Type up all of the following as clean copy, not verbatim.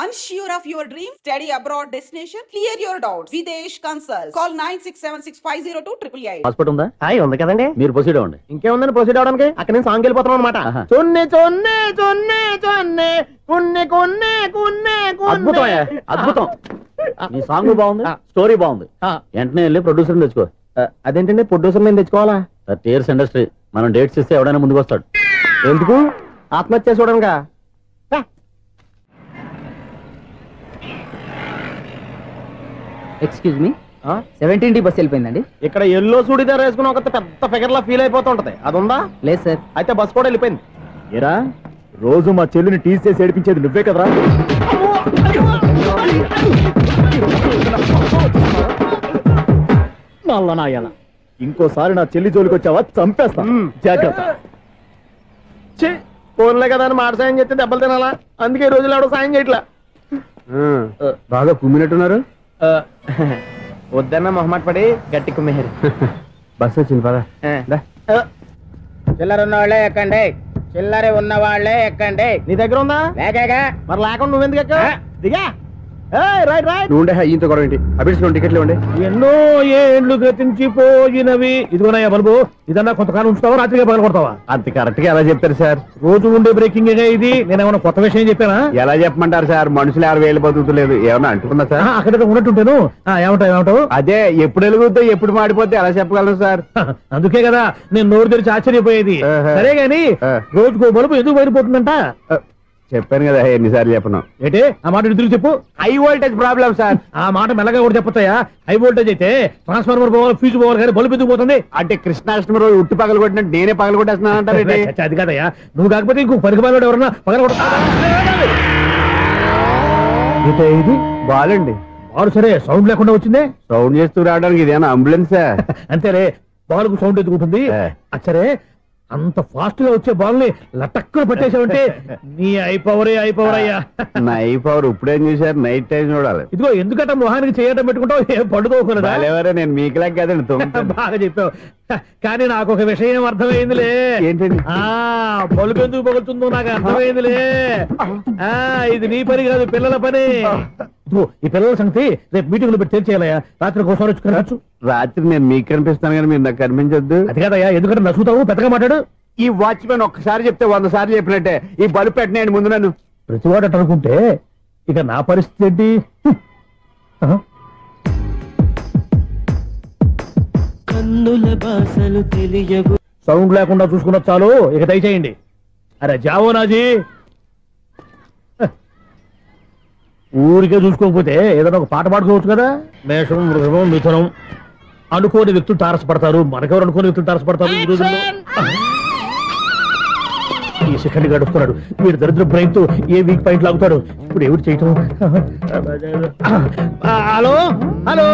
Unsure of your dream? Study abroad destination? Clear your doubts. Videsh Consult. Call 9676502888. Hospital ఉందా? Hi ఉంది కదండి. మీరు proceed అవ్వండి. ఇంకేముందని proceed అవడానికి అక్కడ నేను సాంగ్ వెళ్ళిపోతాను అనమాట. చొన్నే చొన్నే చొన్నే చొన్నే కున్నే కున్నే కున్నే అద్భుతం అద్భుతం. మీ సాంగ్ బాగుంది, స్టోరీ బాగుంది. వెంటనే వెళ్ళి ప్రొడ్యూసర్ తెచ్చుకో. అదేంటండి ప్రొడ్యూసర్ నేను తెచ్చుకోవాలా? టీఆర్ఎస్ ఇండస్ట్రీ మనం డేట్స్ ఇస్తే ఎవడైనా ముందుకు వస్తాడు. ఎందుకు? ఆత్మహత్య చూడనుగా. Excuse me, 17D bus వెళ్ళిపోయిందండి. ఇక్కడ ఎల్లో చూడిదార్ వేసుకుని ఒక పెద్ద ఫిగర్ లా ఫీల్ అయిపోతుంటది, అది ఉందా? లేదు సార్. అయితే బస్ కూడా వెళ్ళిపోయింది. ఏరా రోజు మా చెల్లిని టీస్ చేసి ఏడిపించేది నువ్వే కదరా? నాయన ఇంకోసారి నా చెల్లి జోలికి వచ్చావా చంపేస్తా, జాగ్రత్త. ఫోన్లే కదా అని మాట సాయం చేస్తే దెబ్బలు తినాలా? అందుకే ఈ రోజులు ఎవడో సాయం చేయట్లా. బాగా కుమ్మినట్టున్నారు. వద్దన్న మొహమాట పడి గట్టి కుమ్మేరు. బస్ వచ్చింది పద. చిల్లర ఉన్న వాళ్ళే ఎక్కండి, చిల్లర ఉన్న వాళ్ళే ఎక్కండి. నీ దగ్గర ఉందా? లేకేగా మరి లేకుండా నువ్వెందుకు ఎక్కావు? దిగా. Right right. నువ్వుండే ఈయంతో కూడా ఏంటి? అభిడ్స్ టికెట్లు ఇవ్వండి. ఎన్నో ఏండ్లు గతించిపోయినవి. ఇదిగోనయ్యా బల్బు, ఇదన్నా కొంతకాలం ఉంచుతావా, రాత్రిగా పగల కొడతావా? అంత కరెక్ట్ గా ఎలా చెప్పారు సార్? రోజు ఉండే బ్రేకింగ్ ఇది. నేనేమన్నా కొత్త విషయం చెప్పానా? ఎలా చెప్పమంటారు సార్? మనుషులు 60,000 బతుకుతలేదు. ఏమన్నా అంటున్నా సార్? అక్కడ ఉన్నట్టుంటాను. ఏమంటావు? అదే ఎప్పుడు వెలుగుతో ఎప్పుడు మాడిపోతే ఎలా చెప్పగలను సార్? అందుకే కదా నేను నోరు తెరిచి ఆశ్చర్యపోయేది. సరే గాని రోజుకో బల్బు ఎందుకు బయటపోతుందంట? చెప్పాను కదా ఎన్నిసార్లు చెప్పను. ఏంటి ఆ మాట ఎదురు చెప్పు. High voltage problem sir. ఆ మాట మెల్లగా కూడా చెప్పొచ్చాయా? హై వోల్టేజ్ అయితే ట్రాన్స్ఫార్మర్ పోవాలి, ఫ్యూజ్ పోవాలి, కానీ బల్బు ఎందుకు పోతుంది? అంటే కృష్ణాష్టమి రోజు ఉట్టి పగలు కొట్టినట్టు నేనే పగలు కొట్టేస్తున్నాను అంటారు. అది కాదయ్యా, నువ్వు కాకపోతే ఇంకో పనికి బాగా ఎవరన్నా పగల కొడతా. ఇది బాలండి. బాలు సరే, సౌండ్ లేకుండా వచ్చిందే. సౌండ్ చేస్తూ రావడానికి ఇదేనా అంబులెన్సా? అంతేలే, బాల్కు సౌండ్ ఎందుకుంటుంది. సరే, అంత ఫాస్ట్ గా వచ్చే బాల్ ని లటక్కులు పట్టేసావంటే నీ ఐపవర్ అయ్యా. నా ఐపవర్ ఇప్పుడేం చూసారు? నైట్ టైం చూడాలి. ఇదిగో ఎందుకంటే మొహానికి చేయడం పెట్టుకుంటావు, ఏం పండుకోకూడదా? నేను మీకులాగా కదండి. బాగా చెప్పావు. కానీ నాకు ఒక విషయం అర్థమైందిలే. ఏంటండి? బల్బు ఎందుకు పగులుతుందో నాకు అర్థమైందిలే. ఇది నీ పని కాదు, పిల్లల పని. ఈ పిల్లల సంగతి రేపు మీటింగ్ లో పెట్టి తెలిసేయాలయ్యా. రాత్రి కోసం వచ్చి కనవచ్చు. రాత్రి నేను మీకు కనిపిస్తాను కానీ మీరు నాకు కనిపించొద్దు. అది కాదయ్యా, ఎందుకంటే నచ్చుతావు, పెద్దగా మాట్లాడు. ఈ వాచ్మెన్ ఒక్కసారి చెప్తే 100 సార్లు చెప్పినట్టే. ఈ బల్బు పెట్టినాయండి ముందు నన్ను. ప్రతివాడు అట్ట అనుకుంటే ఇక నా పరిస్థితి ఏంటి? సౌండ్ లేకుండా చూసుకున్న చాలు, ఇక దయచేయండి. అరే జావో నాజీ, ఊరికే చూసుకోకపోతే ఏదైనా ఒక పాట పాడుకోవచ్చు కదా. మేషం, వృషభం, మిథునం అనుకోని వ్యక్తులు తారసపడతారు. మనకెవరు అనుకోని వ్యక్తులు తారసపడతారు ఈ రోజుల్లో. ఈ సెకండ్ గడుపుతున్నాడు వీడు. దరిద్ర బ్రెయిన్ తో ఏ వీక్ పాయింట్ లాగుతాడు. ఇప్పుడు ఎవరు చేయటం? Hello hello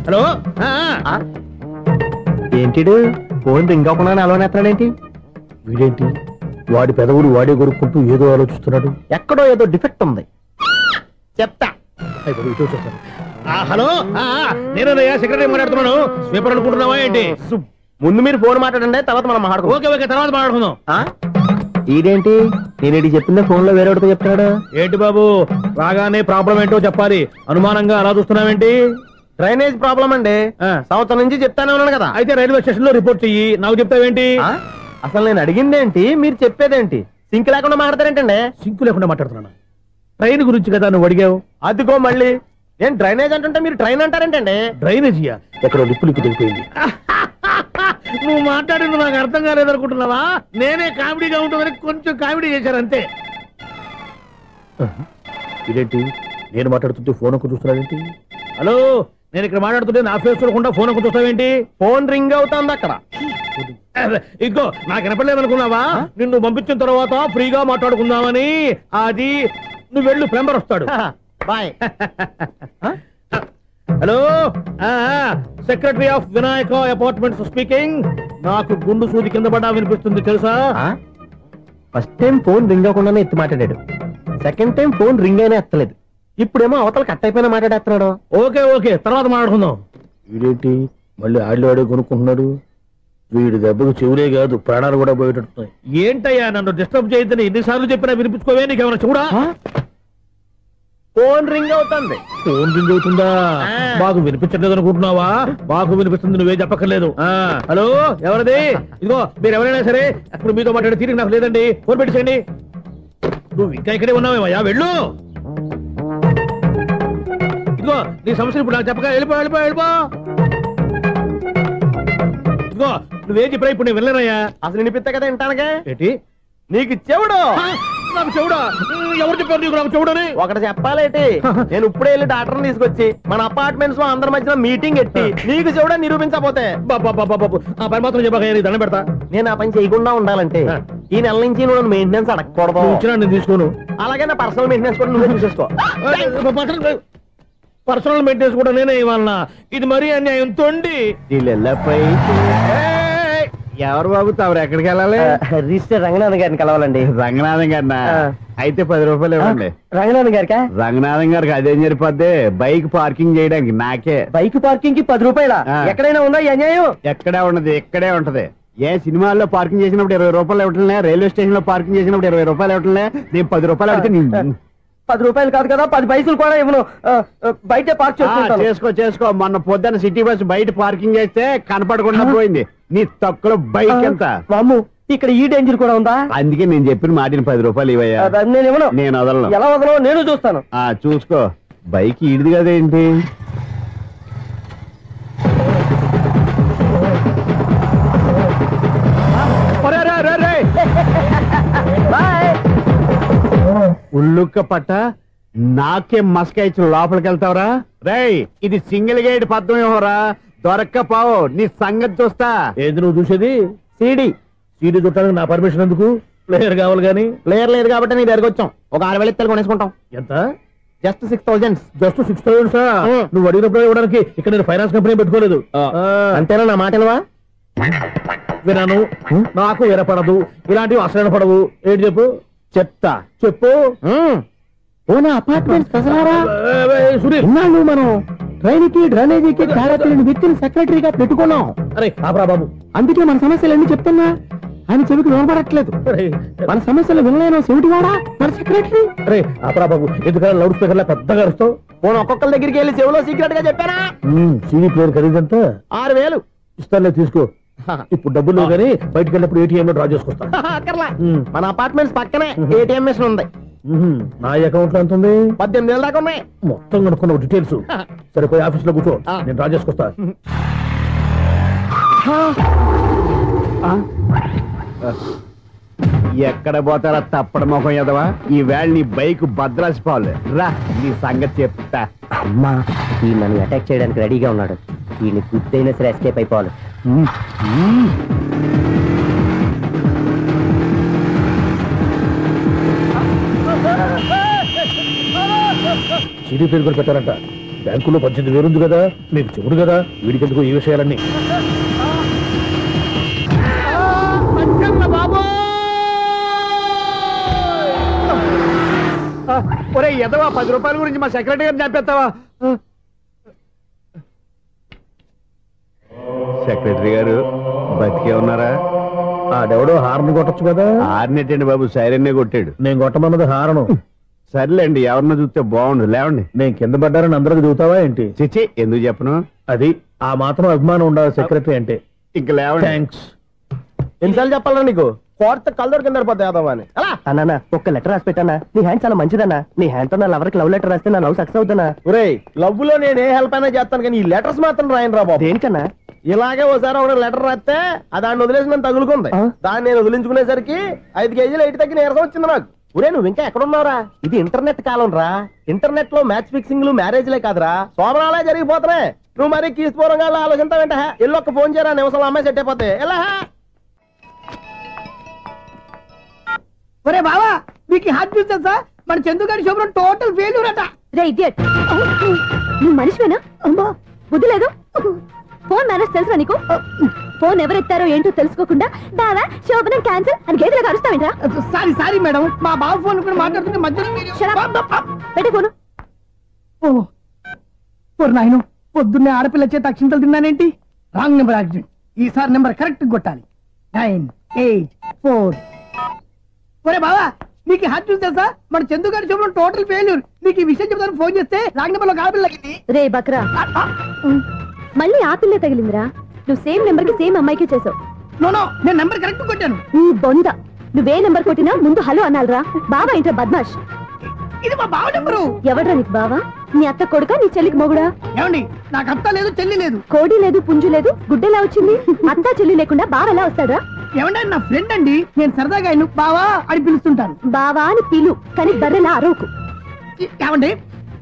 hello. ఏంటిడు ఫోన్ రింగ్ అవ్వకుండా అలవనేస్తున్నాడేంటి? వీడేంటి వాడి పెదవులు వాడే కొరుక్కుంటూ ఏదో ఆలోచిస్తున్నాడు. ఎక్కడో ఏదో డిఫెక్ట్ ఉంది, చెప్తా. హలో, నేనయ్యా సెక్రటరీ మాట్లాడుతున్నాను. స్వీపర్ అనుకుంటున్నావా ఏంటి? ముందు మీరు ఫోన్ మాట్లాడండి, తర్వాత మనం మాట్లాడుకో. ఓకే ఓకే, తర్వాత మాట్లాడుకుందాం. ఇదేంటి నేను చెప్పిందే ఫోన్ లో వేరేవాడితో చెప్తున్నాడు? ఏంటి బాబు, రాగానే ప్రాబ్లం ఏంటో చెప్పాలి. అనుమానంగా అలా చూస్తున్నావేంటి? డ్రైనేజ్ ప్రాబ్లం అండి. సంవత్సరం నుంచి చెప్తానే ఉన్నాను కదా. అయితే రైల్వే స్టేషన్ లో రిపోర్ట్ చెయ్యి, నాకు చెప్తావేంటి? అసలు నేను అడిగిందేంటి, మీరు చెప్పేదేంటి? సింక్ లేకుండా మాట్లాడతారేంటండి? సింక్ లేకుండా మాట్లాడుతున్నాను. ట్రైన్ గురించి కదా నువ్వు అడిగావు. అదిగో మళ్ళీ నేను డ్రైనేజ్ అంటుంటే మీరు ట్రైన్ అంటారేంటండి? డ్రైనేజీయా? ఎక్కడో లిప్పులిక్కి తెలిపోయింది. నువ్వు మాట్లాడింది నాకు అర్థం కాలేదనుకుంటున్నావా? నేనే కామెడీగా ఉంటుందని కొంచెం కామెడీ చేశాను అంతే. ఇదేంటి నేను మాట్లాడుతుంటే ఫోన్ ఒక్క చూస్తున్నావేంటి? హలో, నేను ఇక్కడ మాట్లాడుతుంటే నా ఫేస్ చూడకుండా ఫోన్ ఒక్క చూస్తావేంటి? ఫోన్ రింగ్ అవుతుంది అక్కడ. ఇంకో నాకు వినపడలేదనుకున్నావా? నిన్ను పంపించిన తర్వాత ఫ్రీగా మాట్లాడుకుందామని. అది నువ్వు వెళ్ళు, ప్లంబర్ వస్తాడు. Bye. Hello, secretary of Vinayaka apartments speaking. నాకు గుండు సూది కింద పడ్డా వినిపిస్తుంది తెలుసా? ఫస్ట్ టైం ఫోన్ రింగ్ అవ్వకుండానే ఎత్తి మాట్లాడాడు. సెకండ్ టైం ఫోన్ రింగ్ అయినా ఎత్తలేదు. ఇప్పుడేమో అవతల కట్ అయిపోయినా మాట్లాడేస్తున్నాడు. ఓకే ఓకే, తర్వాత మాట్లాడుకుందాం. వీడేంటి మళ్ళీ ఆడిలో ఆడే కొనుక్కుంటున్నాడు? వీడి దెబ్బకు చెవులే కాదు ప్రాణాలు కూడా పోయేటట్టున్నాయి. ఏంటయ్యా నన్ను డిస్టర్బ్ చేయొద్దని ఎన్నిసార్లు చెప్పినా వినిపించుకోవే, నీకేమైనా చూడా? ఫోన్ రింగ్ అవుతుంది. ఫోన్ రింగ్ అవుతుందా? మాకు వినిపించట్లేదు అనుకుంటున్నావా? మాకు వినిపిస్తుంది, నువ్వే చెప్పక్కర్లేదు. హలో, ఎవరిది? ఇదిగో మీరు ఎవరైనా సరే అప్పుడు మీతో మాట్లాడే తీరిక నాకు లేదండి, ఫోన్ పెట్టేసేయండి. నువ్వు ఇంకా ఇక్కడే ఉన్నావేమయ్యా, వెళ్ళు. ఇదిగో నీ సమస్యలు ఇప్పుడు నాకు చెప్పక వెళ్ళిపో వెళ్ళిపో వెళ్ళిపో. ఇదిగో నువ్వేం చెప్పరా ఇప్పుడు నేను వెళ్ళానయ్యా. అసలు వినిపిస్తా కదా వింటానుగా. ఏంటి నీకు చెవుడు? నాకు చెవుడా? ఎవరు చెప్పారు నీకు నాకు చెవుడని? ఒకటి చెప్పాలేటి, నేను ఇప్పుడే వెళ్ళి డాక్టర్ని తీసుకొచ్చి మన అపార్ట్మెంట్స్ లో అందరి మధ్యలో మీటింగ్ ఎట్టి నీకు చెవుడని నిరూపించకపోతే ఆ పని మాత్రం చెప్పక నీకు దండం పెడతా. నేను ఆ పని చేయకుండా ఉండాలంటే ఈ నెల నుంచి నువ్వు మెయింటెనెన్స్ అడగకూడదు. ఇచ్చినా నేను తీసుకోను. అలాగే నా పర్సనల్ మెయింటెనెన్స్ కూడా నువ్వే చూసేసుకో. పర్సనల్ మెయింటెనెన్స్ కూడా నేనే ఇవ్వాలన్నా? ఇది మరీ అన్యాయం. తొండి ఎవరు బాబు తమరు ఎక్కడికి వెళ్ళాలి? రిజిస్టర్ రంగనాథన్ గారిని కలవాలండి. రంగనాథం గారినా? అయితే 10 రూపాయలు ఇవ్వండి. రంగనాథన్ గారికా? రంగనాథం గారికి అదేం సరిపోద్ది, బైక్ పార్కింగ్ చేయడానికి. నాకే బైక్ పార్కింగ్ కి 10 రూపాయల? ఎక్కడైనా ఉందా ఈ అన్యాయం? ఎక్కడే ఉండదు, ఇక్కడే ఉంటది. ఏ సినిమాల్లో పార్కింగ్ చేసినప్పుడు 20 రూపాయలు ఇవ్వట్లే, రైల్వే స్టేషన్ లో పార్కింగ్ చేసినప్పుడు 20 రూపాయలు ఇవ్వట్లే, నేను 10 రూపాయలు అడిగితే 10 రూపాయలు కాదు కదా, 10 పైసలు కూడా ఇవ్వను. బయట పార్క్ చేసుకో. మొన్న పొద్దున్న సిటీ బస్ బయట పార్కింగ్ చేస్తే కనపడకుండా పోయింది. నీ తక్కువ బైక్ ఎంత? మాము ఇక్కడ ఈ డేంజర్ కూడా ఉందా? అందుకే నేను చెప్పిన మాటిని 10 రూపాయలు ఇవ్వయ్యా. నేను ఇవ్వను. నేను వదలను. ఎలా వదలను నేను చూస్తాను. చూసుకో. బైక్ ఈడిది కదేంటి? ఉల్లుక్క పట్ట నాకే మస్క ఇచ్చిన లోపలికి వెళ్తావరా? రేయ్, ఇది సింగిల్ గేట్ పద్మం ఇవ్వరా, దొరక్కపోవు నీ సంగతి చూస్తా. ఏది నువ్వు చూసేది? సీడీ చుట్టానికి నా పర్మిషన్ ఎందుకు? ప్లేయర్ కావాలి గానీ. ప్లేయర్ లేదు కాబట్టి నీ దగ్గరకు వచ్చాం. ఒక 6,000 ఇత్తలు కొనేసుకుంటాం. ఎంత? జస్ట్ 6,000. జస్ట్ 6,000? నువ్వు అడిగినప్పుడు ఇవ్వడానికి ఇక్కడ నేను ఫైనాన్స్ కంపెనీ పెట్టుకోలేదు. అంతేనా? నా మాట వినవా? వినాను. నాకు వినపడదు, ఇలాంటివి అసలు పడవు. ఏంటి చెప్పు? చెప్తా. చెప్పు. అపార్ట్మెంట్స్ సురేష్, మనం ట్రైన్కి డ్రైనేజీకి తేడా తెలియని వ్యక్తిని సెక్రటరీగా పెట్టుకున్నాం. అరే ఆపరా బాబు. అందుకే మన సమస్యలు ఎన్ని చెప్తున్నా ఆయన చెవికి వినపడట్లేదు. మన సమస్యలు వినలేను చెవిటి వాడా మన సెక్రటరీ. అరే ఆపరా బాబు, ఎందుకన్నా లౌడ్ స్పీకర్ లా పెద్దగా అరుస్తావు? పోను ఒక్కొక్కరి దగ్గరికి వెళ్ళి చెవిలో సీక్రెట్ గా చెప్పానా? సీడీ ప్లేయర్ ఖరీదంతా 6,000 ఇస్తానులే, తీసుకో. ఇప్పుడు డబ్బులు లేవు కానీ బయటకు వెళ్ళినప్పుడు ఏటీఎం లో డ్రా చేసుకొస్తా. మన అపార్ట్మెంట్స్ పక్కనే ఏటీఎం మిషన్ ఉంది. నా అకౌంట్ లో ఎంత ఉంది? 18,000 దాకా ఉన్నాయి. మొత్తం కనుక్కున్న డీటెయిల్స్. సరే పోయి ఆఫీస్ లో కూర్చో, నేను డ్రా చేసుకొస్తా. ఎక్కడ పోతారా తప్పడ మొహం ఎదవా? ఈ వేళ నీ బైక్ భద్రాసిపోవాలి. రా, నీ సంగతి చెప్తా. అమ్మా, ఈ నన్ను అటాక్ చేయడానికి రెడీగా ఉన్నాడు. ఈయన గుద్దైనా సరే ఎస్కేప్ అయిపోవాలి. సీడీ పేరు కూడా పెట్టారంట. బ్యాంకులో 18,000 ఉంది కదా, మీకు చెవుడు కదా, వీడికెందుకు ఈ విషయాలన్నీ? ఒరే ఎదవా, 10 రూపాయల గురించి మా సెక్రటరీ గారిని చంపేస్తావా? సెక్రటరీ గారు బతికే ఉన్నారా? ఆడెవడో హార్న్ కొట్టచ్చు కదా. హార్నెట్టండి బాబు, సైరన్నే కొట్టాడు. నేను కొట్టమన్నది హారను. సర్లేండి, ఎవరన్నా చూస్తే బాగుండు. లేవండి. నేను కింద పడ్డారని అందరికి చూతావా ఏంటి? చిచ్చి, ఎందుకు చెప్పను? అది ఆ మాత్రం అభిమానం ఉండాలి సెక్రటరీ అంటే. ఇంక లేవండి. థ్యాంక్స్. ఎన్నిసార్లు చెప్పాలా నీకు? కోర్త కల్దోడు కింద పోతాయి అన్నా. ఒక్క లెటర్ రాసి పెట్టానా? నీ హ్యాండ్ చాలా మంచిదన్నా. నీ హ్యాండ్ తో నా లవర్కి లవ్ లెటర్ రాస్తే నా లవ్ సక్సెస్ అవుతానా? ఒరే, లవ్ లో నేను ఏ హెల్ప్ అయినా చేస్తాను కానీ ఈ లెటర్స్ మాత్రం రాయను రా బాబు. దేనికన్నా? ఇలాగే ఒకసారి ఒక లెటర్ రాస్తే దాన్ని వదిలేసి నన్ను తగులుకుంది. దాన్ని నేను వదిలించుకునేసరికి 5 కేజీలు 8 తగ్గి నీరసం వచ్చింది నాకు. ఒరే, నువ్వు ఇంకా ఎక్కడున్నావురా? ఇది ఇంటర్నెట్ కాలం రా. ఇంటర్నెట్ లో మ్యాచ్ ఫిక్సింగ్లు మ్యారేజ్లే కాదురా, శోభనాలే జరిగిపోతున్నాయి. నువ్వు మరి కీస్పూరంగా ఆలోచనతో వెంట ఎల్లొక్క ఫోన్ చేయరా, నిమిషంలో అమ్మాయి సెట్ అయిపోతే ఎలా? ఒరే బావా, మీకు హార్ట్ చూసా సార్, మన చందుగారి శోభనం టోటల్ ఫెయిల్యూర్ అట. రే ఇడియట్, నువ్వు మనిషివేనా? అమ్మా, బుద్ధి లేదు. ఫోన్ మేనేజ్ తెలుసా నీకు? ఫోన్ ఎవరెత్తారో ఏంటో తెలుసుకోకుండా దావా శోభనం క్యాన్సిల్ అని గేదెలకు అరుస్తావేంట్రా? సారీ మేడం, మా బావ ఫోన్ కూడా మాట్లాడుతుంటే మధ్యలో పెట్టే ఫోను. ఓ నాయను, పొద్దున్నే ఆడపిల్ల చేత అక్షింతలు తిన్నానేంటి? Wrong number accident. ఈసారి నెంబర్ కరెక్ట్ కొట్టాలి. 984. ఒరే బావా నీకు హార్ట్ చూసి తెలుసా? మన చందు గారి చూపు టోటల్ ఫెయిల్యూర్. నీకు ఈ విషయం చెప్తాను ఫోన్ చేస్తే రాంగ్ నెంబర్ లో ఆపిల్ తగ్గింది. రే బక్రా, మళ్ళీ ఆపిల్లే తగిలిందిరా. నువ్వు సేమ్ నెంబర్ కి సేమ్ అమ్మాయికే చేసావు. నో నేను నెంబర్ కరెక్ట్ కొట్టాను. నీ బొంద, నువ్వే నెంబర్ కొట్టినా ముందు హలో అనాలరా. బావా ఏంట్రా బద్మాష్? ఇది మా బావ నెంబరు. ఎవడ్రా నీకు బావా? నీ అత్త కొడుక, నీ చెల్లికి మొగుడా? ఏమండి నాకు అత్త లేదు చెల్లి లేదు. కోడి లేదు పుంజు లేదు, గుడ్డెలా వచ్చింది? అత్త చెల్లి లేకుండా బావ ఎలా వస్తాడా? ఏమండి నా ఫ్రెండ్ అండి, నేను సరదాగా ఆయన బావా అని పిలుస్తుంటాను. బావా అని పిలు, కానీ బర్రెలా అరవకు. ఏమండి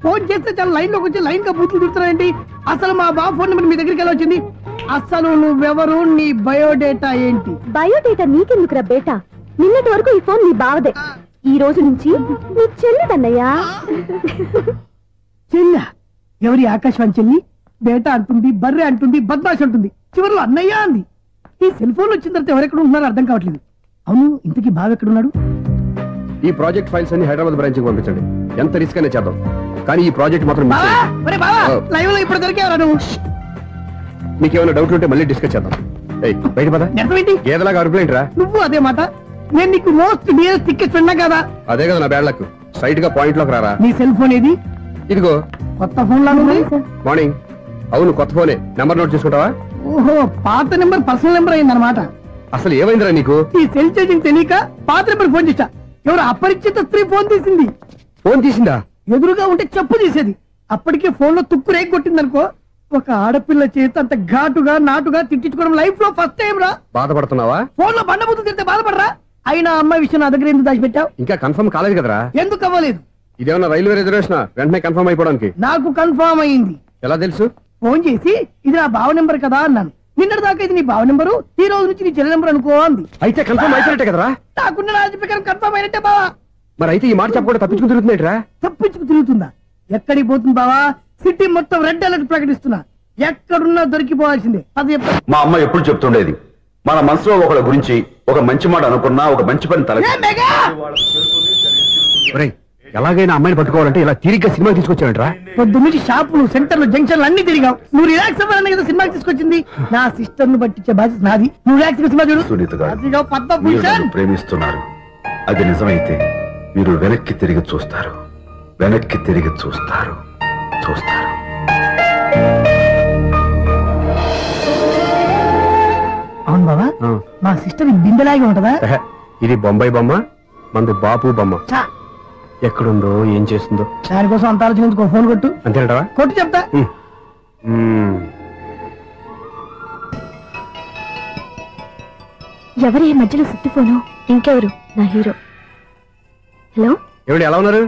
ఫోన్ చేస్తే చాలా లైన్ లోకి వచ్చి లైన్ గా బూతులు తిడుతున్నాయండి. అసలు మా బావ ఫోన్ నెంబర్ మీ దగ్గరికి ఎలా వచ్చింది? అసలు నువ్వెవరు, నీ బయోడేటా ఏంటి? బయోడేటా నీకెందుకురా బేటా? నిన్నటి వరకు ఈ ఫోన్ నీ బావదే, ఈ రోజు నుంచి నీ చెల్లిదన్నయ్యా. చెల్ల ఎవరి? ఆకాశవాణి చెల్లి. బేటా అంటుంది, బర్రె అంటుంది, బద్మాష్ అంటుంది, చివరిలో అన్నయ్య అంది. ఈ సెల్ ఫోన్ వచ్చిన తర్వాత ఎవరెక్కడ ఉంటున్నారో అర్థం కావట్లేదు. అవును ఇంతకీ బావ ఎక్కడున్నాడు? ఈ ప్రాజెక్ట్ ఫైల్స్ అన్ని హైదరాబాద్ బ్రాంచ్ కి పంపించండి. ఎంత రిస్క్ అయినా చేద్దాం, కానీ ఈ ప్రాజెక్ట్ మాత్రం miss చేయొద్దు. లైవ్ లో ఇప్పుడు దొరికేవరా నువ్వు? నీకేమైనా డౌట్ ఉంటే మళ్ళీ డిస్కస్ చేద్దాం. బయట పద. అర్థమేంటి? గేదలాగా అరుపులేంట్రా? నువ్వు అదే మాట. నేను నీకు మోస్ట్ డియరెస్ట్ టికెట్ విన్నా కదా. అదే కదా నా బ్యాడ్ లక్. స్ట్రైట్ గా పాయింట్ లోకి రారా. నీ సెల్ ఫోన్ ఏది? ఇదిగో కొత్త ఫోన్ లాగా ఉంది. మార్నింగ్. అవును కొత్త ఫోనే. నెంబర్ నోట్ చేసుకుంటావా? ఓహో పాత నెంబర్ పర్సనల్ నెంబర్ అయిందన్నమాట. అసలు ఏమైందిరా నీకు? ఈ సెల్ చేసింగ్ తెలియక పాత నెంబర్ ఫోన్ చేశా. ఎవరు అపరిచిత స్త్రీ ఫోన్ తీసింది. ఫోన్ తీసిందా? ఎదురుగా ఉంటే చెప్పు తీసేది. అప్పటికే ఫోన్ లో తుక్కు రేగి కొట్టిందనుకో. ఒక ఆడపిల్ల చేత అంత ఘాటుగా నాటుగా తిట్టించుకోవడం లైఫ్ లో ఫస్ట్ టైం రా. బాధపడుతున్నావా? ఫోన్ లో బండబూతులు తింటే బాధపడరా? అయినా అమ్మాయి విషయం నా దగ్గర ఎందుకు దాచిపెట్టావు? ఇంకా కన్ఫర్మ్ కాలేదు కదరా. ఎందుకు అవ్వలేదు? ఇదేమన్నా రైల్వే రిజర్వేషన్? వెంటనే కన్ఫర్మ్ అయిపోవడానికి. నాకు కన్ఫర్మ్ అయింది. ఎలా తెలుసు? ఫోన్ చేసి ఇది నా బావ నెంబర్ కదా అన్నాను. నిన్నటి దాకా ఇది నీ బావ నెంబరు, ఈ రోజు నుంచి నీ చెల్లి నెంబర్ అనుకో అంది. అయితే కన్ఫర్మ్ అయిపోయినట్టే కదరా? నాకున్న రాజు ప్రకారం కన్ఫర్మ్ అయినట్టే బావా. మరి అయితే ఈ మాట చెప్పకుండా తప్పించుకుని తిరుగుతున్నట్రా? తప్పించుకు తిరుగుతుందా? ఎక్కడికి పోతుంది బావా? సిటీ మొత్తం రెడ్ అలర్ట్ ప్రకటిస్తున్నా. ఎక్కడున్నా దొరికిపోవాల్సిందే. అది మా అమ్మ ఎప్పుడు చెప్తుండేది, మన మనసులో ఒకళ్ళ గురించి ఒక మంచి మాట అనుకున్నా ఒక మంచి పని తల. ఎలాగైనా అమ్మాయిని పట్టుకోవాలంటే ఇలా తిరిగ్గా సినిమా తీసుకొచ్చాడంట్రా. పొద్దున్నుంచి షాపులు, సెంటర్లు, జంక్షన్లు అన్ని తిరిగావు. నువ్వు రిలాక్స్ అవ్వాలని కదా సినిమాకి తీసుకొచ్చింది. నా సిస్టర్ ను పట్టించే బాధ్యత నాది. నువ్వు రిలాక్స్ సినిమా చూడు. సునీత గారు, అదిగో మీరు పద్మభూషణ్. నన్ను ప్రేమిస్తున్నారు. అది నిజమైతే మీరు వెనక్కి తిరిగి చూస్తారు, వెనక్కి తిరిగి చూస్తారు, చూస్తారు. అవును బాబా, మా సిస్టర్ బిందెలాగే ఉంటదా? ఇది బొంబాయి బొమ్మ, మంది బాపు బొమ్మ. చా, ఎక్కడుందో ఏం చేస్తుందో దానికోసం అంత ఆలోచించుకో. ఫోన్ కొట్టు. అంతేనంటావా? కొట్టు చెప్తా. ఎవరి మధ్యలో సుత్తి ఫోను? ఇంకెవరు? నా హీరో. హలో, ఏమిటి ఎలా ఉన్నారు?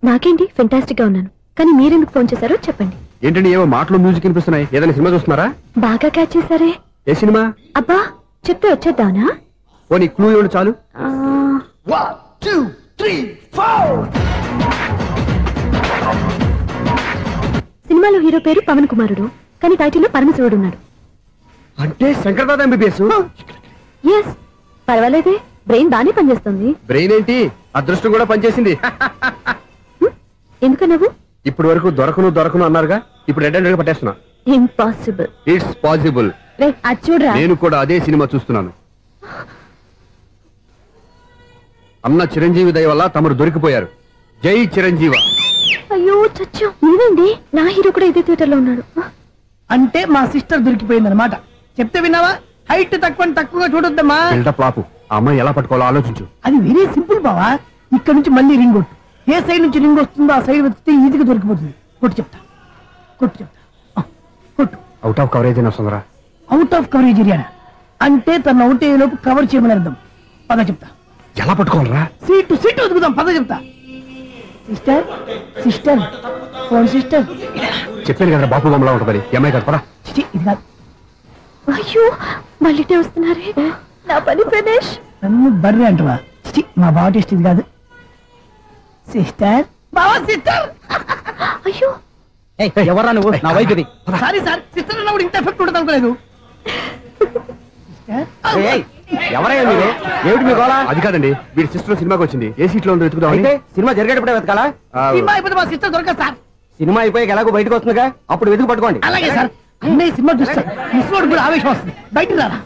నాకేంటి ఫెంటాస్టిక్ గా ఉన్నాను, కానీ మీరెందుకు ఫోన్ చేశారో చెప్పండి. ఏంటండి ఏవో మాటలు మ్యూజిక్ వినిపిస్తున్నాయి. ఏదైనా సినిమా చూస్తున్నారా? బాగా క్యాచ్ చేశారే. ఏ సినిమా? అబ్బా చెప్తే వచ్చేద్దానా? ఓ నీ క్లూ ఇవ్వండి చాలు. సినిమాలో హీరో పేరు పవన్ కుమారుడు, కానీ టైటిల్లో పరమశివుడు ఉన్నాడు. అంటే శంకర్దాద ఎంబీబీఎస్. ఎస్, పర్వాలేదే, బ్రెయిన్ బానే పనిచేస్తుంది. బ్రెయిన్ ఏంటి, అదృష్టం కూడా పనిచేసింది. ఎందుకన్నావు? ఇప్పుడు వరకు దొరకను అన్నారుగా, ఇప్పుడు రెడ్ అండ్ పట్టేస్తున్నా. ఇంపాసిబుల్. It's possible. అది చూడరా. నేను కూడా అదే సినిమా చూస్తున్నాను. అన్న చిరంజీవి దయ వల్ల తమరు దొరికిపోయారు. జై చిరంజీవ. అయ్యో చచ్చా, నీవేంటి? నా హీరో కూడా ఇదే థియేటర్ లో ఉన్నాడు. అంటే మా సిస్టర్ దొరికిపోయింది అనమాట. చెప్తే విన్నావా? హైట్ తక్కువగా చూడొద్దమ్మా. బిల్డప్ లాపు. ఆ అమ్మాయి ఎలా పట్టుకోవాలో ఆలోచించు. అది వెరీ సింపుల్ బావా. ఇక్కడ నుంచి మళ్ళీ రింగ్ కొట్టు. ఏ సైడ్ నుంచి రింగ్ వస్తుందో ఆ సైడ్ వెతికితే ఈజీగా దొరికిపోతుంది. కొట్టు చెప్తా. కొట్టు. అవుట్ ఆఫ్ కవరేజ్ అయినా వస్తుందరా? అవుట్ ఆఫ్ కవరేజ్ ఏరియా అంటే తన అవుట్ అయ్యే లోపు కవర్ చేయమని అర్థం. పద చెప్తా. ఎలా పట్టుకోవాలరా? సీటు వెతుకుదాం. పద చెప్తా. Sister phone sister. చెప్పాను కదా బాపు బొమ్మలా ఉంటుంది. అమ్మాయి కదా. ఇది కాదు. అయ్యో మళ్ళీ వస్తున్నారే. నా పని ప్రదేశ్. నన్ను బర్రె అంటవా? మా బావ టెస్ట్ ఇది కాదు. సిస్టర్ బావా సిస్టర్. అయ్యో ఎవరా నువ్వు? నా వైపు ఇది. సారీ సార్, సిస్టర్ అన్నప్పుడు ఇంత ఎఫెక్ట్ ఉంటుంది అనుకోలేదు. ఎవరయ్యా మీరు? ఏమిటి మీ గోళ? అది కాదండి, వీడి సిస్టర్ సినిమాకి వచ్చింది. ఏ సీట్ లో ఉందో వెతుకుదాం. అయితే సినిమా జరిగేటప్పుడే వెతకాలా? సినిమా అయిపోతే మా సిస్టర్ దొరకదు సార్. సినిమా అయిపోయాక ఎలాగో బయటకు వస్తుందిగా, అప్పుడు వెతుకు పట్టుకోండి. అలాగే సార్. అన్నయ్య సినిమా చూస్తా మిస్ వాడు కూడా ఆవేశం వస్తుంది బయటికి రారా.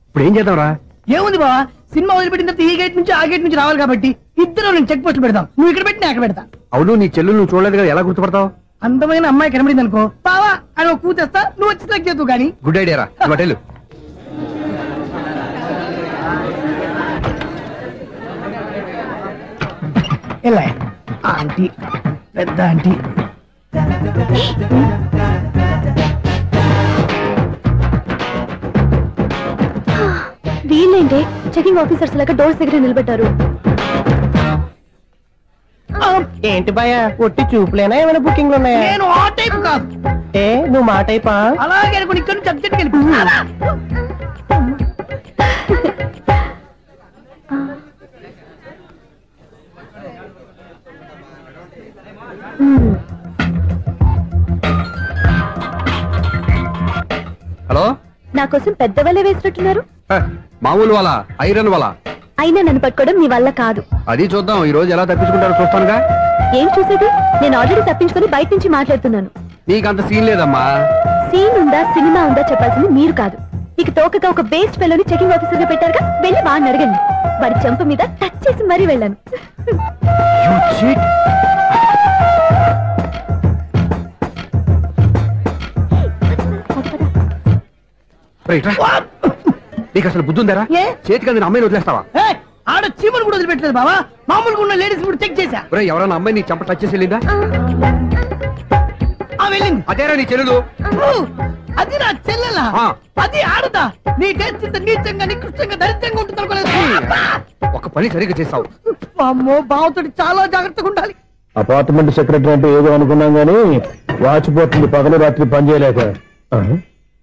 ఇప్పుడు ఏం చేద్దాంరా? ఏముంది బావా, సినిమా వదిలిపెట్టిన తర్వాత ఈ గేట్ నుంచి ఆ గేట్ నుంచి రావాలి కాబట్టి ఇద్దరు నేను చెక్ పోస్టులు పెడతాం. నువ్వు ఇక్కడ పెట్టి నేను అక్కడ పెడతా. అవును, నీ చెల్లెలు నువ్వు చూడలేదు కదా, ఎలా గుర్తుపడతావు? అందమైన అమ్మాయి కనబడింది అనుకో బావా అని ఒక కూతేస్తా, నువ్వు వచ్చి సెలెక్ట్ చేద్దు కానీ. గుడ్ ఐడియా రా, హోటల్. ఎలా ఆంటీ పెద్ద ఆంటీ వీళ్ళేంటి చెకింగ్ ఆఫీసర్స్ లాగా డోర్స్ దగ్గర నిలబెట్టారు. ఏంటి భయ ఒట్టి చూపులేనా ఏమైనా బుకింగ్లు ఉన్నాయా? నేను ఆ టైప్ కాదు. ఏ నువ్వు మా టైపా? అలాగే అనుకుని ఇక్కడ నుంచి అర్జెంట్కి వెళ్ళిపో. హలో, నా కోసం పెద్ద వలే వేసినట్టున్నారు. మామూలు వాళ్ళ ఐరన్ వాళ్ళ అయినా నన్ను పట్టుకోవడం మీ వల్ల కాదు. అది చూద్దాం ఈ రోజు ఎలా తప్పించుకుంటారో చూస్తానుగా. ఏం చూసేది? నేను ఆల్రెడీ తప్పించుకొని బయట నుంచి మాట్లాడుతున్నాను. నీకంత సీన్ లేదమ్మా. సీన్ ఉందా సినిమా ఉందా చెప్పాల్సింది మీరు కాదు. నీకు తోకగా ఒక బేస్ట్ ఫెలోని చెకింగ్ ఆఫీసర్ గా పెట్టారుగా, వెళ్ళి వాడిని అడగండి. వాడి చెంప మీద టచ్ చేసి మరీ వెళ్ళాను. నీకు అసలు బుద్ధి ఉందారా? చేతికి అందిన అమ్మాయిని వదిలేస్తావా? ఆడ చీమలు కూడా వదిలిపెట్టలేదు బావా, మామూలుగా ఉన్న లేడీస్ కూడా చెక్ చేశా. ఎవరైనా అమ్మాయి నీ చెంప టచ్ చేసి వెళ్ళిందా? వెళ్ళింది. అదేరా నీ చెల్లెలు? అది నా చెల్లెలా? అది ఆడదా? నీ టేస్ట్ ఇంత నీచంగా నికృష్టంగా దరిద్రంగా ఉంటుంది అనుకోలేదు. ఒక పని సరిగ్గా చేస్తావు. అమ్మో, బావతోటి చాలా జాగ్రత్తగా ఉండాలి. అపార్ట్మెంట్ సెక్రటరీ అంటే ఏదో అనుకున్నాం గానీ వాచిపోతుంది పగలు రాత్రి పని చేయలేక.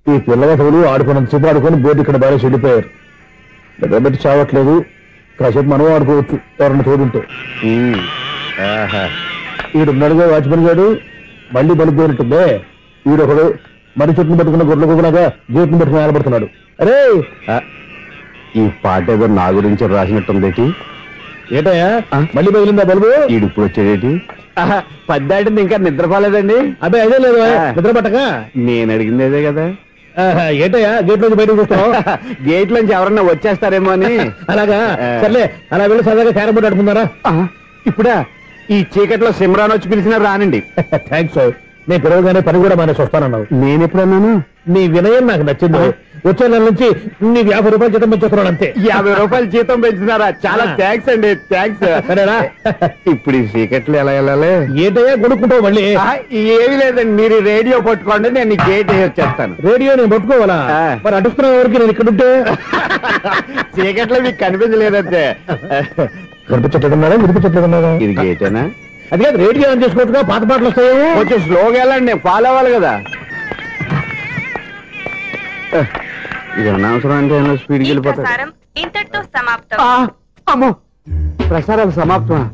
ఈ పిల్లవాడు ఆడుకున్నంత సేపు ఆడుకొని బోర్డు ఇక్కడ బాగా చెడిపోయారు. నిద్రబెట్టి చావట్లేదు, కాసేపు మనం ఆడుకోవచ్చు ఎవరన్నా తోడుంటే. ఈడున్నాడుగా వాచ్మెన్ గారు, మళ్ళీ బలిపోయినట్టుందే. ఈడొకడు మరి చెట్టును పట్టుకున్న గొడ్ల కుక్కలాగా గేట్ను పట్టుకుని ఆడబడుతున్నాడు. అరే, ఈ పాట ఏదో నా గురించి రాసినట్టుంది. ఏటయ్యా మళ్ళీ పగిలిందా బలుబు? ఈడు ఇప్పుడు వచ్చేదేటి? పద్దాటింది ఇంకా నిద్రపోలేదండి. అదే అదే లేదు నిద్ర పట్టక. నేను అడిగింది అదే కదా. ఏటయ్యా గేట్ నుంచి బయటకు చూస్తావు? గేట్ నుంచి ఎవరన్నా వచ్చేస్తారేమో అని. అలాగా, సర్లే అలా వెళ్ళి సరదాగా క్యారం బోర్డు ఆడుకున్నారా? ఇప్పుడా? ఈ చీకట్లో సిమ్రాన్ వచ్చి పిలిచినా రానండి. థ్యాంక్స్. నేను పిలవగానే పని కూడా మానేసి వస్తానన్నావు. నేను ఎప్పుడన్నాను? నీ వినయం నాకు నచ్చింది. వచ్చే నెల నుంచి నీకు 50 రూపాయలు జీతం పెంచుతున్నాను అంతే. 50 రూపాయలు జీతం పెంచుతున్నారా? చాలా థ్యాంక్స్ అండి, థ్యాంక్స్. సరేనా? ఇప్పుడు ఈ చీకట్లు ఎలా వెళ్ళాలి? ఏంటయ్యా కొనుక్కుంటావు మళ్ళీ? ఏమి లేదండి, మీరు రేడియో పట్టుకోండి, నేను గేట్ వచ్చేస్తాను. రేడియో నేను పట్టుకోవాలా? మరి అడుస్తున్నా ఎవరికి నేను ఇక్కడ ఉంటే? చీకట్లో మీకు కనిపించలేదంటే. కనిపించట్లేదన్నారా వినిపించట్లేదన్నారా? ఇది గేటేనా? అది కాదు, రేడియో ఆన్ చేసుకోవచ్చుగా, పాత పాటలు వస్తాయేమో. కొంచెం స్లోగా వెళ్ళండి, నేను ఫాలో అవ్వాలి కదా. ఇది అనవసరం అంటే స్పీడ్కి వెళ్ళిపోతాడు. ఇంతటితో సమాప్తం. అమ్మో, ప్రసారాలు సమాప్తమా?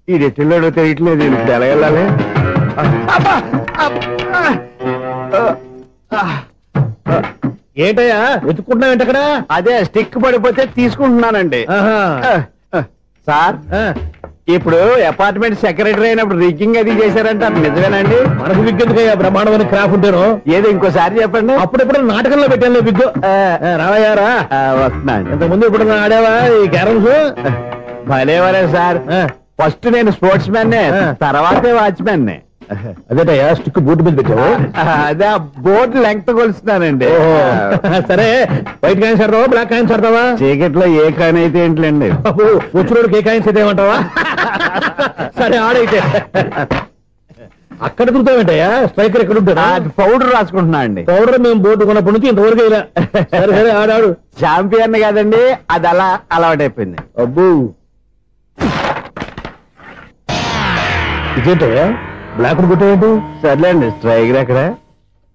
ఈ రెట్టిల్లోడో తెలియట్లేదు, ఇప్పుడు ఎలా వెళ్ళాలి? ఏంటయ్యా వెతుక్కుంటున్నావు అక్కడ? అదే స్టిక్ పడిపోతే తీసుకుంటున్నానండి. సార్, ఇప్పుడు అపార్ట్మెంట్ సెక్రటరీ అయినప్పుడు రిగ్గింగ్ అది చేశారంటే అది నిజమేనండి? మనకు విగ్గెందుకయ్యా, బ్రహ్మాండమైన క్రాఫ్ ఉంటాను. ఏదో ఇంకోసారి చెప్పండి. అప్పుడెప్పుడు నాటకంలో పెట్టాను విగ్గు. రావయ్యారా? వస్తున్నాను. ఇంతకుముందు ఇప్పుడు ఆడేవా ఈ క్యారమ్స్? భలేవరే సార్. ఫస్ట్ నేను స్పోర్ట్స్ మ్యాన్, తర్వాతే వాచ్మెన్. అదేటయ్యా స్టిక్ బూట్ మీద పెట్టావు? అదే బోర్డు లెంగ్త్ కొలుస్తున్నానండి. సరే, వైట్ కాయిన్స్ ఆడతావా బ్లాక్ కాయిన్స్ ఆడతావా? చీకట్లో ఏ కాయిన్ అయితే ఏంటండి, వచ్చినోడికి ఏ కాయిన్స్ అయితే ఏమంటావా? సరే ఆడైతే. అక్కడ తిరుగుతావేంటయ్యా? స్ట్రైకర్ ఎక్కడ ఉంటారా? పౌడర్ రాసుకుంటున్నా అండి. పౌడర్ మేము బోర్డు కొన్నప్పటి నుంచి ఇంతవరకు ఇలా. సరే సరే ఆడాడు. ఛాంపియన్ కాదండి, అది అలా అలవాటైపోయింది. అబ్బు, ఇదేంటయ్యా బ్లాక్ కొట్టేంటి? సర్లేండి, స్ట్రైకర్ ఎక్కడ?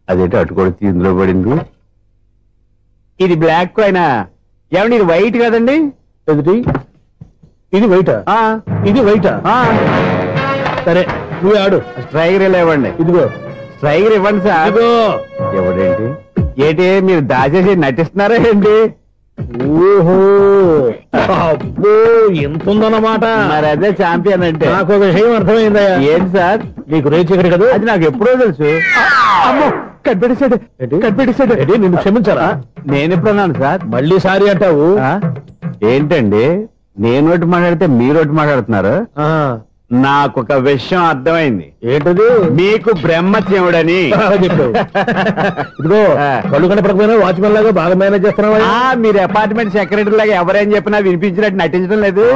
అదేంటి అటుకొడితే ఇందులో పడింది. ఇది బ్లాక్ కాయినా? ఏమండి ఇది వైట్ కదండి? ఎదుటి ఇది వైటా? ఇది వైటా? సరే నువ్వే ఆడు. స్ట్రైకర్ ఇలా ఇవ్వండి. ఇదిగో స్ట్రైకర్ ఇవ్వండి సార్. ఇదిగో. ఎవడేంటి? ఏంటి మీరు దాచేసి నటిస్తున్నారా ఏంటి? ఓహో అబ్బో ఎంత ఉందన్నమాట. మరి అదే ఛాంపియన్ అంటే. నాకు విషయం అర్థమైందయ్యా. ఏంటి సార్? నీకు రేచి ఇక్కడ కదా? అది నాకు ఎప్పుడో తెలుసు. అమ్మో కనిపెట్టేశాడు. నిన్ను క్షమించారా? నేను ఎప్పుడన్నాను సార్? మళ్ళీ సారీ అంటావు. ఏంటండి నేనోటి మాట్లాడితే మీరోటి మాట్లాడుతున్నారు? నాకొక విషయం అర్థమైంది. ఏంటది? మీకు బ్రహ్మత్యముడని చెప్పావు. ఇదిగో కళ్ళు కనపడకపోయినా వాచ్మెన్ లాగా బాగా మేనేజ్ చేస్తున్నావా? మీరు అపార్ట్మెంట్ సెక్రటరీ లాగా ఎవరేం చెప్పినా వినిపించినట్టు నటించడం లేదు.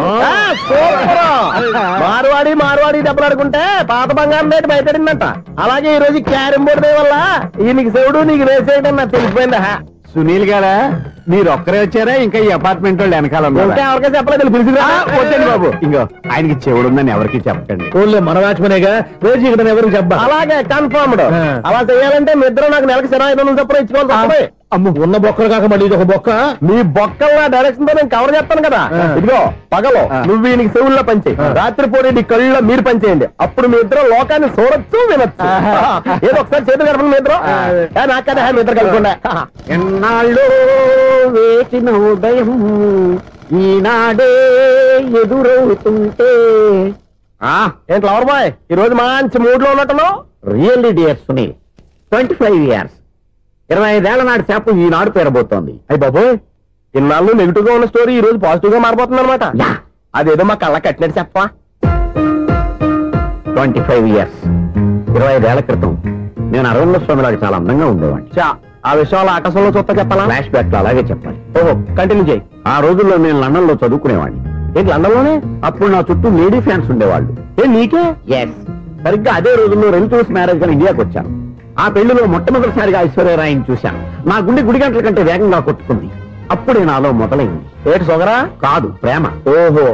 మార్వాడి దెబ్బలాడుకుంటే పాత బంగారం రేటు బయటడిందంట. అలాగే ఈ రోజు క్యారం బోర్డు వల్ల ఈయనకి శివుడు నీకు రేసేయడం నాకు తెలిసిపోయిందా? సునీల్ గారా మీరు ఒక్కరే వచ్చారా? ఇంకా ఈ అపార్ట్మెంట్ వాళ్ళు వెనకాల ఎవరికీ చెప్పలేదు. వద్దండి బాబు, ఇంకో ఆయనకి చెవుడు ఉందని ఎవరికి చెప్పండి. ఓన్లీ మన వాచ్మనేగా రోజు ఇక్కడ ఎవరికి చెప్పా. అలాగే కన్ఫర్మ్డ్. అలా చేయాలంటే మీ ఇద్దరు నాకు నెలకు 500 చొప్పున ఇచ్చుకోవాలి. అమ్మ ఉన్న బొక్కలు కాక మళ్ళీ ఇది ఒక బొక్క. మీ బొక్కల డైరెక్షన్ తో నేను కవర్ చేస్తాను కదా. ఇదిగో పగలో నువ్వు ఈయనకి చెవుల్లో పనిచేయి, రాత్రి పూట నీ కళ్ళలో మీరు పనిచేయండి. అప్పుడు మీ ఇద్దరు లోకాన్ని చూడొచ్చు వినొచ్చు. ఏదో ఒకసారి చేతులు కలపండి మీ ఇద్దరు. నాకు కదా మీ ఇద్దరు కలుపుకుండా. ఎన్నాళ్ళు వేసిన ఉదయం ఈనాడే ఎదురవుతుంటే. ఏంటి లవర్ బాయ్ ఈ రోజు మంచి మూడ్ లో ఉన్నట్టున్నావు? రియల్లీ డియర్ సునీల్, 25 years 25 ఏళ్ల నాటి చేప ఈనాడు పేరబోతోంది. అయ్యి బాబోయ్, ఇన్నాళ్ళు నెగిటివ్ గా ఉన్న స్టోరీ ఈ రోజు పాజిటివ్ గా మారిపోతుంది అనమాట. అదేదో మా కళ్ళ కట్టినట్టు చెప్పా. 25 years 25 ఏళ్ల క్రితం నేను అరవింద స్వామిలాగా చాలా అందంగా ఉండేవాడిని. ఆ విషయాలు ఆకాశంలో చూస్తా చెప్పాలా? ఫ్లాష్ బ్యాక్ లో అలాగే చెప్పాలి. ఓహో కంటిన్యూ చేయి. ఆ రోజుల్లో నేను లండన్ లో చదువుకునేవాడిని. ఏంటి లండన్ లోనే? అప్పుడు నా చుట్టూ లేడీ ఫ్యాన్స్ ఉండేవాళ్ళు. నీకే? ఎస్, సరిగ్గా అదే రోజుల్లో రిలేటివ్స్ మ్యారేజ్ గా ఇండియాకి వచ్చాను. ఆ పెళ్లిలో మొట్టమొదటిసారిగా ఐశ్వర్యరాయని చూశాను. నా గుండె గుడి గంటల కంటే వేగంగా కొట్టుకుంది. అప్పుడే నాలో మొదలైంది. ఏటి సొగరా? కాదు, ప్రేమ. ఓహో,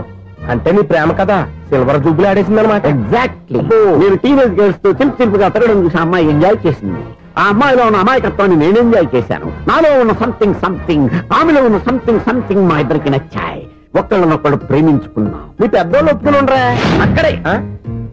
అంటే నీ ప్రేమ కదా సిల్వర్ జూబ్లీ ఆడేసింది అనమాట. ఎగ్జాక్ట్లీ. నేను టీనేజ్ గర్ల్స్ తో చిలుపుగా తిరగడం చూసి అమ్మాయి ఎంజాయ్ చేసింది. ఆ అమ్మాయిలో ఉన్న అమాయకత్వాన్ని నేను ఎంజాయ్ చేశాను. నాలో ఉన్న సంథింగ్ ఆమెలో ఉన్న సంథింగ్ మా ఇద్దరికి నచ్చాయి. ఒక్కళ్ళనొక్కడు ప్రేమించుకున్నాం. మీ పెద్దోళ్ళు ఒప్పుకుని ఉండరా?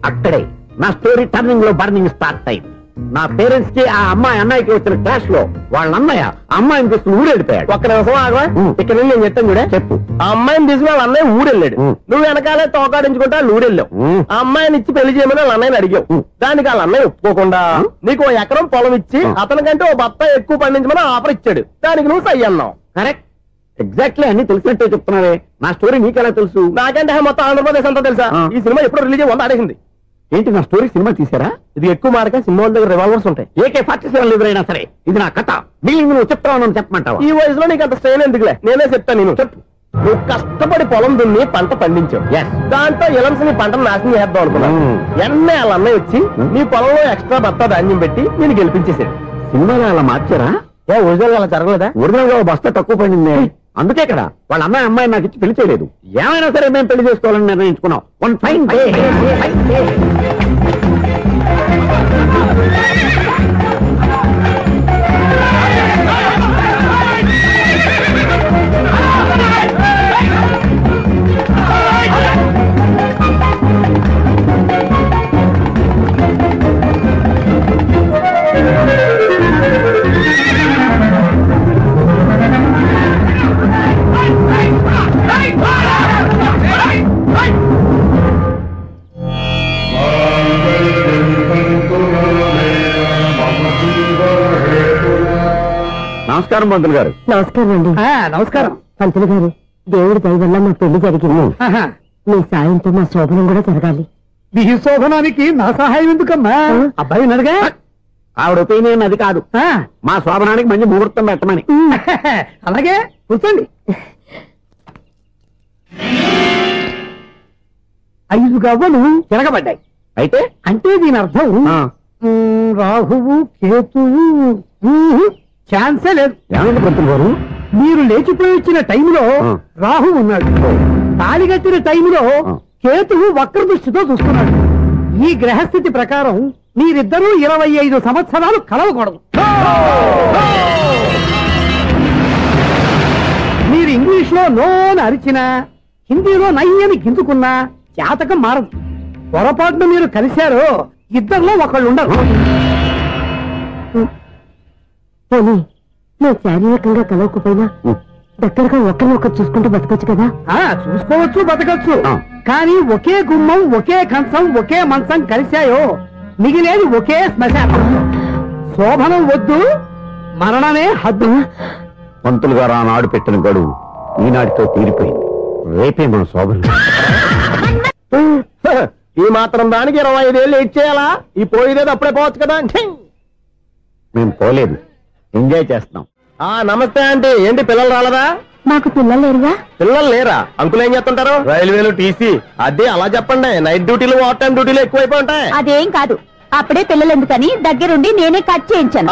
అక్కడే నా స్టోరీ టర్నింగ్ లో బర్నింగ్ స్టార్ట్ అయింది. నా పేరెంట్స్ కి ఆ అమ్మాయి అన్నయ్యకి వచ్చిన క్లాష్ లో వాళ్ళ అన్నయ్య అమ్మాయిని తీసుకుని ఊరెళ్ళిపోయాడు. ఒక్క నిమిషం ఆగవా? ఇక్కడ నేను చెప్తాను కూడా. చెప్పు. ఆ అమ్మాయిని తీసుకుని వాళ్ళ అన్నయ్య ఊరెళ్ళాడు. నువ్వు వెనకాలే తోకాడించుకుంటా ఊరెళ్ళావు. ఆ అమ్మాయిని ఇచ్చి పెళ్లి చేయమని వాళ్ళ అన్నయ్యని అడిగావు. దానికి వాళ్ళ అన్నయ్య ఒప్పుకోకుండా నీకు 1 ఎకరం పొలం ఇచ్చి అతనికంటే ఓ బత్త ఎక్కువ పండించమని ఆఫర్ ఇచ్చాడు. దానికి నువ్వు సై అన్నావు. కరెక్ట్, ఎగ్జాక్ట్లీ అన్ని తెలిసినట్టే చెప్తున్నావే. నా స్టోరీ నీకెలా తెలుసు? నాకంటే మొత్తం ఆంధ్రప్రదేశ్ అంతా తెలుసా? ఈ సినిమా ఎప్పుడు రిలీజ్ అయ్యి 100 ఆడేసింది. ఏంటి నా స్టోరీ సినిమా తీసారా? ఇది ఎక్కువ మార్క సినిమా దగ్గర రివాల్వర్స్ ఉంటాయి. AK-47 ఎదురైనా సరే ఇది నా కథ. మిగిలిన నువ్వు చెప్తావు చెప్పమంటావా? ఈ వయసులో నీకు అంత స్ట్రెయిన్ ఎందుకులే, నేనే చెప్తాను. నేను చెప్పు. నువ్వు కష్టపడి పొలం దున్ని పంట పండించావు. దాంతో ఎలమ్స్ నీ పంటను నాశనం చేద్దాం అనుకున్నావు. ఎన్నే వాళ్ళ అన్నయ్య వచ్చి నీ పొలంలో ఎక్స్ట్రా బత్తా ధాన్యం పెట్టి నేను గెలిపించేసాడు. సినిమాలో అలా మార్చారా? ఒరిజినల్ అలా జరగలేదా? ఒరిజినల్ గా బస్తా తక్కువ పడింది. అందుకే కదా వాళ్ళ అమ్మాయి నాకు ఇచ్చి పెళ్లి చేయలేదు. ఏమైనా సరే మేము పెళ్లి చేసుకోవాలని నిర్ణయించుకున్నాం. One fine day. నమస్కారం పంతులు గారు. నమస్కారం అండి. నమస్కారం పంతులు గారు. దేవుడి దయ వల్ల మా పెళ్లి జరిగింది. మీ సాయంతో మా శోభనం కూడా జరగాలి. మీ శోభనానికి నా సహాయం ఎందుకమ్మా? అబ్బాయి ఉన్నాడుగా. ఆవిడ ఒపీనియన్ అది కాదు, మా శోభనానికి మంచి ముహూర్తం పెట్టమని. అలాగే కూర్చోండి. 5 గవ్వలు తిరగబడ్డాయి. అయితే అంటే దీని అర్థం రాహువు కేతువు ఛాన్సే లేదు. ఏమైంది పంతులు గారు? మీరు లేచిపోయి వచ్చిన టైంలో రాహు ఉన్నాడు. తాళిగట్టిన టైంలో కేతువు వక్ర దృష్టితో చూస్తున్నాడు. ఈ గ్రహస్థితి ప్రకారం మీరిద్దరూ 25 సంవత్సరాలు కలవకూడదు. మీరు ఇంగ్లీష్ లో నోని అరిచినా, హిందీలో నయ్యని గింజుకున్నా జాతకం మారదు. పొరపాటున మీరు కలిశారో ఇద్దరిలో ఒకళ్ళు ఉండరు. పోనీ నువ్వు శారీరకంగా కలవకపోయినా దగ్గరగా ఒకరు చూసుకుంటూ బతకొచ్చు కదా. చూసుకోవచ్చు, బతకచ్చు. కానీ ఒకే గుమ్మం, ఒకే కంచం, ఒకే మంచం కలిశాయో మిగిలేది ఒకే శ్మశానం. శోభనం వద్దు, మరణమే హద్దు. పంతులు గారు ఆనాడు పెట్టిన గడువు ఈనాటితో తీరిపోయింది. రేపే మన శోభనం. ఈ మాత్రం దానికి 25 ఏళ్ళు ఇచ్చేయాలా? ఈ పోయేదేది అప్పుడే పోవచ్చు కదా. మేము పోలేదు, ఎంజాయ్ చేస్తున్నాం. నమస్తే ఆంటీ. ఏంటి పిల్లలు రాలదా? మాకు పిల్లలు లేరుగా. పిల్లలు లేరా? అంకులు ఏం చేస్తుంటారు? రైల్వేలు, టీసీ. అదే అలా చెప్పండి. నైట్ డ్యూటీలు, ఓవర్ టైం డ్యూటీలు ఎక్కువైపోయి ఉంటాయి. అదేం కాదు, అప్పుడే పిల్లలు ఎందుకని దగ్గరుండి నేనే కట్ చేయించాను.